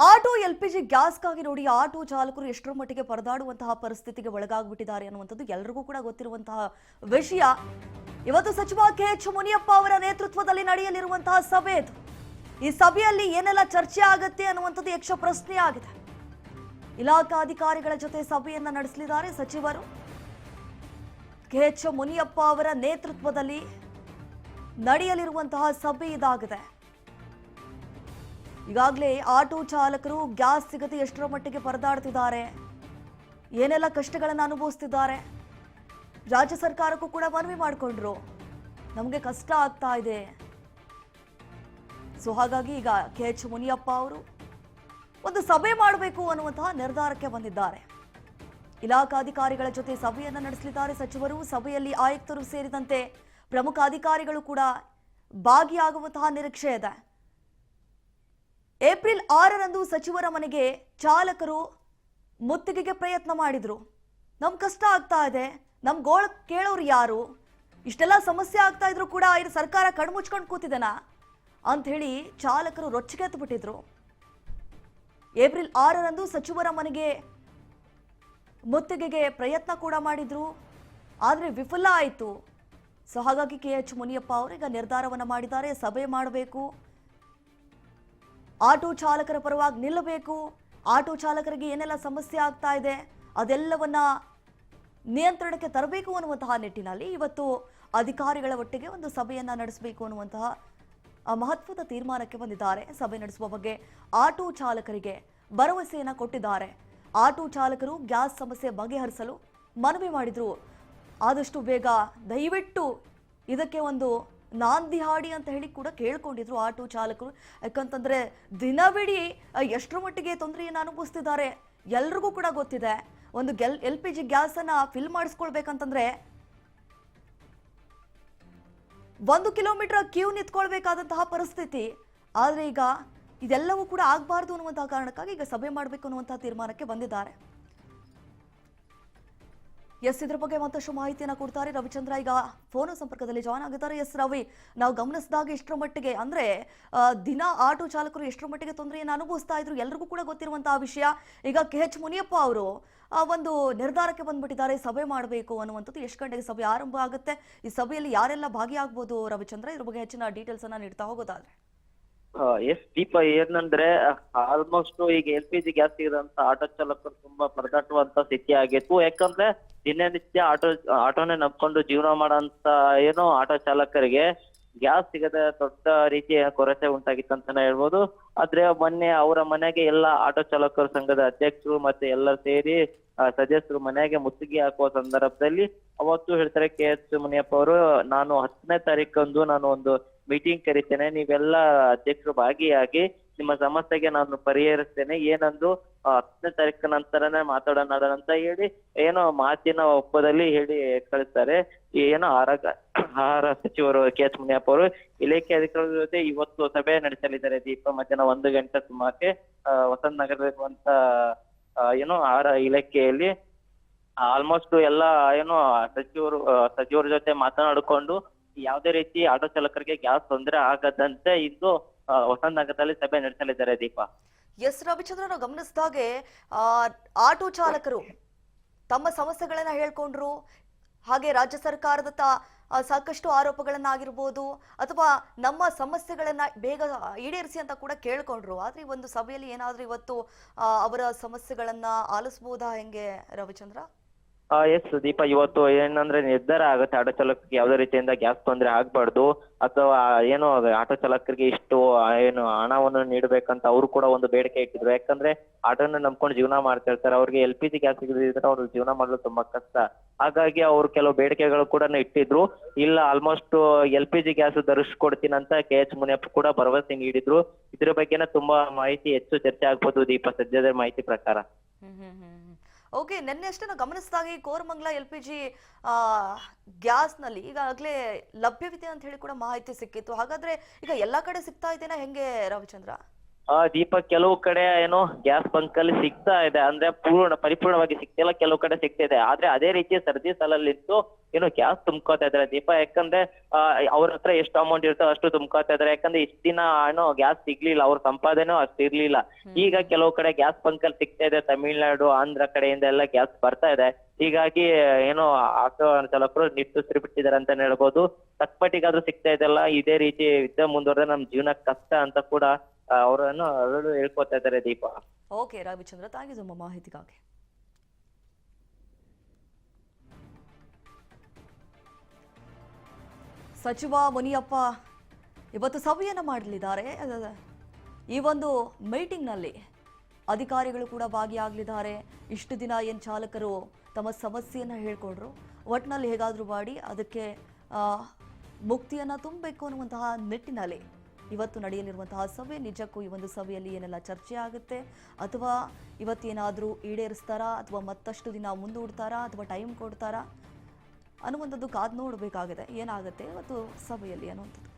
Auto LPG ಗ್ಯಾಸ್ಗಾಗಿ ನೋಡಿ auto ಚಾಲಕರು ಎಷ್ಟರ ಮಟ್ಟಿಗೆ ಪರದಾಡುವಂತಹ ಪರಿಸ್ಥಿತಿಗೆ ಒಳಗಾಗ್ಬಿಟ್ಟಿದ್ದಾರೆ ಅನ್ನುವಂಥದ್ದು ಎಲ್ಲರಿಗೂ ಕೂಡ ಗೊತ್ತಿರುವಂತಹ ವಿಷಯ. ಇವತ್ತು ಸಚಿವ ಕೆಎಚ್ ಮುನಿಯಪ್ಪ ಅವರ ನೇತೃತ್ವದಲ್ಲಿ ನಡೆಯಲಿರುವಂತಹ ಸಭೆ ಇದು. ಈ ಸಭೆಯಲ್ಲಿ ಏನೆಲ್ಲ ಚರ್ಚೆ ಆಗುತ್ತೆ ಅನ್ನುವಂಥದ್ದು ಯಕ್ಷ ಪ್ರಶ್ನೆ ಆಗಿದೆ. ಇಲಾಖಾ ಅಧಿಕಾರಿಗಳ ಜೊತೆ ಸಭೆಯನ್ನ ನಡೆಸಲಿದ್ದಾರೆ ಸಚಿವರು. ಕೆಎಚ್ ಮುನಿಯಪ್ಪ ಅವರ ನೇತೃತ್ವದಲ್ಲಿ ನಡೆಯಲಿರುವಂತಹ ಸಭೆ ಇದಾಗಿದೆ. ಈಗಾಗಲೇ ಆಟೋ ಚಾಲಕರು ಗ್ಯಾಸ್ ಸಿಗದೆ ಎಷ್ಟರ ಮಟ್ಟಿಗೆ ಪರದಾಡ್ತಿದ್ದಾರೆ, ಏನೆಲ್ಲ ಕಷ್ಟಗಳನ್ನು ಅನುಭವಿಸ್ತಿದ್ದಾರೆ. ರಾಜ್ಯ ಸರ್ಕಾರಕ್ಕೂ ಕೂಡ ಮನವಿ ಮಾಡಿಕೊಂಡ್ರು, ನಮಗೆ ಕಷ್ಟ ಆಗ್ತಾ ಇದೆ. ಸೊ ಹಾಗಾಗಿ ಈಗ ಕೆಎಚ್ ಮುನಿಯಪ್ಪ ಅವರು ಒಂದು ಸಭೆ ಮಾಡಬೇಕು ಅನ್ನುವಂತಹ ನಿರ್ಧಾರಕ್ಕೆ ಬಂದಿದ್ದಾರೆ. ಇಲಾಖಾ ಅಧಿಕಾರಿಗಳ ಜೊತೆ ಸಭೆಯನ್ನು ನಡೆಸಲಿದ್ದಾರೆ ಸಚಿವರು. ಸಭೆಯಲ್ಲಿ ಆಯುಕ್ತರು ಸೇರಿದಂತೆ ಪ್ರಮುಖ ಅಧಿಕಾರಿಗಳು ಕೂಡ ಭಾಗಿಯಾಗುವಂತಹ ನಿರೀಕ್ಷೆ ಇದೆ. ಏಪ್ರಿಲ್ 6ರಂದು ಸಚಿವರ ಮನೆಗೆ ಚಾಲಕರು ಮುತ್ತಿಗೆಗೆ ಪ್ರಯತ್ನ ಮಾಡಿದ್ರು. ನಮ್ ಕಷ್ಟ ಆಗ್ತಾ ಇದೆ, ನಮ್ ಗೋಳ ಕೇಳೋರು ಯಾರು, ಇಷ್ಟೆಲ್ಲ ಸಮಸ್ಯೆ ಆಗ್ತಾ ಇದ್ರು ಕೂಡ ಇದು ಸರ್ಕಾರ ಕಣ್ಮುಚ್ಕೊಂಡು ಕೂತಿದೆನಾ ಅಂತ ಹೇಳಿ ಚಾಲಕರು ರೊಚ್ಚಿಗೆದ್ದು ಬಿಟ್ಟಿದ್ರು. ಏಪ್ರಿಲ್ 6ರಂದು ಸಚಿವರ ಮನೆಗೆ ಮುತ್ತಿಗೆಗೆ ಪ್ರಯತ್ನ ಕೂಡ ಮಾಡಿದ್ರು, ಆದರೆ ವಿಫಲ ಆಯಿತು. ಸೊ ಹಾಗಾಗಿ ಕೆಎಚ್ ಮುನಿಯಪ್ಪ ಅವರು ಈಗ ನಿರ್ಧಾರವನ್ನು ಮಾಡಿದ್ದಾರೆ, ಸಭೆ ಮಾಡಬೇಕು, ಆಟೋ ಚಾಲಕರ ಪರವಾಗಿ ನಿಲ್ಲಬೇಕು, ಆಟೋ ಚಾಲಕರಿಗೆ ಏನೆಲ್ಲ ಸಮಸ್ಯೆ ಆಗ್ತಾ ಇದೆ ಅದೆಲ್ಲವನ್ನ ನಿಯಂತ್ರಣಕ್ಕೆ ತರಬೇಕು ಅನ್ನುವಂತಹ ನಿಟ್ಟಿನಲ್ಲಿ ಇವತ್ತು ಅಧಿಕಾರಿಗಳ ಒಟ್ಟಿಗೆ ಒಂದು ಸಭೆಯನ್ನ ನಡೆಸಬೇಕು ಅನ್ನುವಂತಹ ಮಹತ್ವದ ತೀರ್ಮಾನಕ್ಕೆ ಬಂದಿದ್ದಾರೆ. ಸಭೆ ನಡೆಸುವ ಬಗ್ಗೆ ಆಟೋ ಚಾಲಕರಿಗೆ ಭರವಸೆಯನ್ನ ಕೊಟ್ಟಿದ್ದಾರೆ. ಆಟೋ ಚಾಲಕರು ಗ್ಯಾಸ್ ಸಮಸ್ಯೆ ಬಗೆಹರಿಸಲು ಮನವಿ ಮಾಡಿದ್ರು. ಆದಷ್ಟು ಬೇಗ ದಯವಿಟ್ಟು ಇದಕ್ಕೆ ಒಂದು ನಾಂದಿ ಹಾಡಿ ಅಂತ ಹೇಳಿ ಕೂಡ ಕೇಳ್ಕೊಂಡಿದ್ರು ಆಟೋ ಚಾಲಕರು. ಯಾಕಂತಂದ್ರೆ ದಿನವಿಡೀ ಎಷ್ಟರ ಮಟ್ಟಿಗೆ ತೊಂದರೆಯನ್ನು ಅನುಭವಿಸ್ತಿದ್ದಾರೆ ಎಲ್ರಿಗೂ ಕೂಡ ಗೊತ್ತಿದೆ. ಒಂದು LPG ಗ್ಯಾಸ್ ಅನ್ನ ಫಿಲ್ ಮಾಡಿಸ್ಕೊಳ್ಬೇಕಂತಂದ್ರೆ 1 ಕಿಲೋಮೀಟರ್ ಕ್ಯೂ ನಿಂತ್ಕೊಳ್ಬೇಕಾದಂತಹ ಪರಿಸ್ಥಿತಿ. ಆದ್ರೆ ಈಗ ಇದೆಲ್ಲವೂ ಕೂಡ ಆಗಬಾರ್ದು ಅನ್ನುವಂತಹ ಕಾರಣಕ್ಕಾಗಿ ಈಗ ಸಭೆ ಮಾಡಬೇಕು ಅನ್ನುವಂತಹ ತೀರ್ಮಾನಕ್ಕೆ ಬಂದಿದ್ದಾರೆ. ಇದ್ರ ಬಗ್ಗೆ ಮತ್ತಷ್ಟು ಮಾಹಿತಿಯನ್ನು ಕೊಡ್ತಾರೆ ರವಿಚಂದ್ರ. ಈಗ ಫೋನ್ ಸಂಪರ್ಕದಲ್ಲಿ ಜಾಯ್ನ್ ಆಗಿದ್ದಾರೆ. ರವಿ, ನಾವು ಗಮನಿಸಿದಾಗ ಎಷ್ಟರ ಮಟ್ಟಿಗೆ ಅಂದ್ರೆ ದಿನ ಆಟೋ ಚಾಲಕರು ಎಷ್ಟರ ಮಟ್ಟಿಗೆ ತೊಂದರೆಯನ್ನು ಅನುಭವಿಸ್ತಾ ಇದ್ರು ಎಲ್ರಿಗೂ ಕೂಡ ಗೊತ್ತಿರುವಂತಹ ವಿಷಯ. ಈಗ ಕೆಎಚ್ ಮುನಿಯಪ್ಪ ಅವರು ಒಂದು ನಿರ್ಧಾರಕ್ಕೆ ಬಂದ್ಬಿಟ್ಟಿದ್ದಾರೆ, ಸಭೆ ಮಾಡಬೇಕು ಅನ್ನುವಂಥದ್ದು. ಎಷ್ಟು ಗಂಟೆಗೆ ಸಭೆ ಆರಂಭ ಆಗುತ್ತೆ, ಈ ಸಭೆಯಲ್ಲಿ ಯಾರೆಲ್ಲ ಭಾಗಿಯಾಗಬಹುದು ರವಿಚಂದ್ರ, ಇದ್ರ ಬಗ್ಗೆ ಹೆಚ್ಚಿನ ಡೀಟೇಲ್ಸ್ ಅನ್ನ ನೀಡ್ತಾ ಹೋಗೋದಾದ್ರೆ? ಎಸ್ ದೀಪ, ಏನಂದ್ರೆ ಆಲ್ಮೋಸ್ಟ್ ಈಗ LPG ಗ್ಯಾಸ್ ಸಿಗದಂತ ಆಟೋ ಚಾಲಕರು ತುಂಬಾ ಪರದಾಟುವಂತ ಸ್ಥಿತಿ ಆಗಿತ್ತು. ಯಾಕಂದ್ರೆ ದಿನನಿತ್ಯ ಆಟೋನೇ ನಂಬ್ಕೊಂಡು ಜೀವನ ಮಾಡೋಂತ ಏನೋ ಆಟೋ ಚಾಲಕರಿಗೆ ಗ್ಯಾಸ್ ಸಿಗದ ದೊಡ್ಡ ರೀತಿಯ ಕೊರತೆ ಉಂಟಾಗಿತ್ತು ಅಂತಾನೆ ಹೇಳ್ಬೋದು. ಆದ್ರೆ ಮೊನ್ನೆ ಅವರ ಮನೆಗೆ ಎಲ್ಲ ಆಟೋ ಚಾಲಕರ ಸಂಘದ ಅಧ್ಯಕ್ಷರು ಮತ್ತೆ ಎಲ್ಲ ಸೇರಿ ಸದಸ್ಯರು ಮನೆಗೆ ಮುತ್ತಿಗೆ ಹಾಕುವ ಸಂದರ್ಭದಲ್ಲಿ ಅವತ್ತು ಹೇಳ್ತಾರೆ ಕೆಎಚ್ ಮುನಿಯಪ್ಪ ಅವರು, ನಾನು 10ನೇ ತಾರೀಕಂದು ನಾನು ಒಂದು ಮೀಟಿಂಗ್ ಕರಿತೇನೆ, ನೀವೆಲ್ಲ ಅಧ್ಯಕ್ಷರು ಭಾಗಿಯಾಗಿ ನಿಮ್ಮ ಸಮಸ್ಯೆಗೆ ನಾನು ಪರಿಹರಿಸ್ತೇನೆ, ಏನಂದ್ರು 10ನೇ ತಾರೀಕು ನಂತರನೇ ಮಾತಾಡೋಣ ಅಂತ ಹೇಳಿ ಏನೋ ಮಾತಿನ ಒಪ್ಪದಲ್ಲಿ ಹೇಳಿ ಕಳಿಸ್ತಾರೆ. ಏನೋ ಆಹಾರ ಸಚಿವರು ಕೆಎಚ್ ಮುನಿಯಪ್ಪ ಅವರು ಇಲಾಖೆ ಅಧಿಕಾರಿಗಳ ಜೊತೆ ಇವತ್ತು ಸಭೆ ನಡೆಸಲಿದ್ದಾರೆ. ದೀಪ ಮಧ್ಯಾಹ್ನ 1 ಗಂಟೆ ಸುಮಾರಿಗೆ ವಸಂತ ನಗರದಲ್ಲಿರುವಂತ ಏನೋ ಆಹಾರ ಇಲಾಖೆಯಲ್ಲಿ ಆಲ್ಮೋಸ್ಟ್ ಎಲ್ಲ ಏನೋ ಸಚಿವರ ಜೊತೆ ಮಾತನಾಡಿಕೊಂಡು ಯಾವುದೇ ರೀತಿ ಆಟೋ ಚಾಲಕರಿಗೆ ಗ್ಯಾಸ್ ತೊಂದರೆ ಆಗದಂತೆ ಇಂದು ವಸಂತ ನಗರದಲ್ಲಿ ಸಭೆ ನಡೆಸಲಿದ್ದಾರೆ. ದೀಪ, ಎಸ್ ರವಿಚಂದ್ರ, ನಾವು ಗಮನಿಸಿದಾಗೆ ಆಟೋ ಚಾಲಕರು ತಮ್ಮ ಸಮಸ್ಯೆಗಳನ್ನ ಹೇಳ್ಕೊಂಡ್ರು. ಹಾಗೆ ರಾಜ್ಯ ಸರ್ಕಾರದತ್ತ ಸಾಕಷ್ಟು ಆರೋಪಗಳನ್ನಾಗಿರ್ಬೋದು ಅಥವಾ ನಮ್ಮ ಸಮಸ್ಯೆಗಳನ್ನ ಬೇಗ ಈಡೇರಿಸಿ ಅಂತ ಕೂಡ ಕೇಳ್ಕೊಂಡ್ರು. ಆದ್ರೆ ಈ ಒಂದು ಸಭೆಯಲ್ಲಿ ಏನಾದ್ರೂ ಇವತ್ತು ಅವರ ಸಮಸ್ಯೆಗಳನ್ನ ಆಲಿಸಬಹುದಾ ಹೆಂಗೆ ರವಿಚಂದ್ರ? ಎಸ್ ದೀಪ, ಇವತ್ತು ಏನಂದ್ರೆ ನಿರ್ಧಾರ ಆಗುತ್ತೆ, ಆಟೋ ಚಾಲಕರಿಗೆ ಯಾವುದೇ ರೀತಿಯಿಂದ ಗ್ಯಾಸ್ ತೊಂದರೆ ಆಗ್ಬಾರ್ದು ಅಥವಾ ಏನು ಆಟೋ ಚಾಲಕರಿಗೆ ಇಷ್ಟು ಏನು ಹಣವನ್ನು ನೀಡಬೇಕಂತ ಅವರು ಕೂಡ ಒಂದು ಬೇಡಿಕೆ ಇಟ್ಟಿದ್ರು. ಯಾಕಂದ್ರೆ ಆಟೋನ ನಂಬ್ಕೊಂಡು ಜೀವನ ಮಾಡ್ತಾ ಇರ್ತಾರೆ, ಅವ್ರಿಗೆ LPG ಗ್ಯಾಸ್ ಸಿಗದಿದ್ರೆ ಅವ್ರು ಜೀವನ ಮಾಡಲು ತುಂಬಾ ಕಷ್ಟ. ಹಾಗಾಗಿ ಅವ್ರು ಕೆಲವು ಬೇಡಿಕೆಗಳು ಕೂಡ ಇಟ್ಟಿದ್ರು. ಇಲ್ಲ ಆಲ್ಮೋಸ್ಟ್ LPG ಗ್ಯಾಸ್ ತರಿಸ್ಕೊಡ್ತೀನಿ ಅಂತ ಕೆಎಚ್ ಮುನಿಯಪ್ಪ ಕೂಡ ಭರವಸೆ ನೀಡಿದ್ರು. ಇದ್ರ ಬಗ್ಗೆನ ತುಂಬಾ ಮಾಹಿತಿ ಹೆಚ್ಚು ಚರ್ಚೆ ಆಗ್ಬೋದು ದೀಪ, ಸದ್ಯದ ಮಾಹಿತಿ ಪ್ರಕಾರ. ಓಕೆ, ನಿನ್ನೆ ಅಷ್ಟೇ ನಾವು ಗಮನಿಸಿದಾಗ ಈ ಕೋರಮಂಗಲ LPG ಗ್ಯಾಸ್ ನಲ್ಲಿ ಈಗಾಗಲೇ ಲಭ್ಯವಿದೆ ಅಂತ ಹೇಳಿ ಕೂಡ ಮಾಹಿತಿ ಸಿಕ್ಕಿತ್ತು. ಹಾಗಾದ್ರೆ ಈಗ ಎಲ್ಲಾ ಕಡೆ ಸಿಗ್ತಾ ಇದೆನಾ ಹೆಂಗೆ ರವಿಚಂದ್ರ? ದೀಪ ಕೆಲವು ಕಡೆ ಏನೋ ಗ್ಯಾಸ್ ಬಂಕ್ ಅಲ್ಲಿ ಸಿಗ್ತಾ ಇದೆ, ಅಂದ್ರೆ ಪರಿಪೂರ್ಣವಾಗಿ ಸಿಗ್ತಿಲ್ಲ, ಕೆಲವು ಕಡೆ ಸಿಗ್ತಿದೆ. ಆದ್ರೆ ಅದೇ ರೀತಿ ಸರದಿ ಸಾಲಲ್ಲಿದ್ದು ಏನು ಗ್ಯಾಸ್ ತುಂಬ್ಕೋತಾ ಇದಾರೆ ದೀಪ. ಯಾಕಂದ್ರೆ ಅವ್ರ ಹತ್ರ ಎಷ್ಟು ಅಮೌಂಟ್ ಇರ್ತೋ ಅಷ್ಟು ತುಂಬ್ಕೋತಾ ಇದಾರೆ. ಯಾಕಂದ್ರೆ ಇಷ್ಟ ದಿನ ಏನೋ ಗ್ಯಾಸ್ ಸಿಗ್ಲಿಲ್ಲ, ಅವ್ರ ಸಂಪಾದನೆ ಅಷ್ಟು ಇರ್ಲಿಲ್ಲ. ಈಗ ಕೆಲವು ಕಡೆ ಗ್ಯಾಸ್ ಬಂಕ್ ಅಲ್ಲಿ ಸಿಗ್ತಾ ಇದೆ, ತಮಿಳ್ನಾಡು ಆಂಧ್ರ ಕಡೆಯಿಂದ ಎಲ್ಲ ಗ್ಯಾಸ್ ಬರ್ತಾ ಇದೆ. ಹೀಗಾಗಿ ಏನೋ ಆಟೋ ಚಾಲಕರು ನಿಟ್ಟುಸಿರು ಬಿಟ್ಟಿದ್ದಾರೆ ಅಂತಾನೆ ಹೇಳ್ಬೋದು. ತಕ್ಕಮಟ್ಟಿಗಾದ್ರೂ ಸಿಗ್ತಾ ಇದೆಲ್ಲ, ಇದೇ ರೀತಿ ಯುದ್ಧ ಮುಂದುವರೆದ್ರೆ ನಮ್ ಜೀವನ ಕಷ್ಟ ಅಂತ ಕೂಡ ಅವರನ್ನು ಅರಳು ಹೇಳ್ಕೊತಾ ಇದ್ದಾರೆ ದೀಪ. ಓಕೆ ರವಿಚಂದ್ರ, ಥ್ಯಾಂಕ್ ಯು ನಿಮ್ಮ ಮಾಹಿತಿಗಾಗಿ. ಸಚಿವ ಮುನಿಯಪ್ಪ ಇವತ್ತು ಸಭೆಯನ್ನು ಮಾಡಲಿದ್ದಾರೆ. ಈ ಒಂದು ಮೀಟಿಂಗ್ನಲ್ಲಿ ಅಧಿಕಾರಿಗಳು ಕೂಡ ಭಾಗಿಯಾಗಲಿದ್ದಾರೆ. ಇಷ್ಟು ದಿನ ಏನು ಚಾಲಕರು ತಮ್ಮ ಸಮಸ್ಯೆಯನ್ನು ಹೇಳ್ಕೊಂಡ್ರು, ಒಟ್ಟಿನಲ್ಲಿ ಹೇಗಾದರೂ ಮಾಡಿ ಅದಕ್ಕೆ ಮುಕ್ತಿಯನ್ನು ತುಂಬಬೇಕು ಅನ್ನುವಂತಹ ನಿಟ್ಟಿನಲ್ಲಿ ಇವತ್ತು ನಡೆಯಲಿರುವಂತಹ ಸಭೆ. ನಿಜಕ್ಕೂ ಈ ಒಂದು ಸಭೆಯಲ್ಲಿ ಏನೆಲ್ಲ ಚರ್ಚೆ ಆಗುತ್ತೆ, ಅಥವಾ ಇವತ್ತೇನಾದರೂ ಈಡೇರಿಸ್ತಾರಾ, ಅಥವಾ ಮತ್ತಷ್ಟು ದಿನ ಮುಂದೂಡ್ತಾರಾ, ಅಥವಾ ಟೈಮ್ ಕೊಡ್ತಾರಾ ಅನ್ನುವಂಥದ್ದು ಕಾದು ನೋಡಬೇಕಾಗಿದೆ. ಏನಾಗುತ್ತೆ ಇವತ್ತು ಸಭೆಯಲ್ಲಿ ಅನ್ನುವಂಥದ್ದು.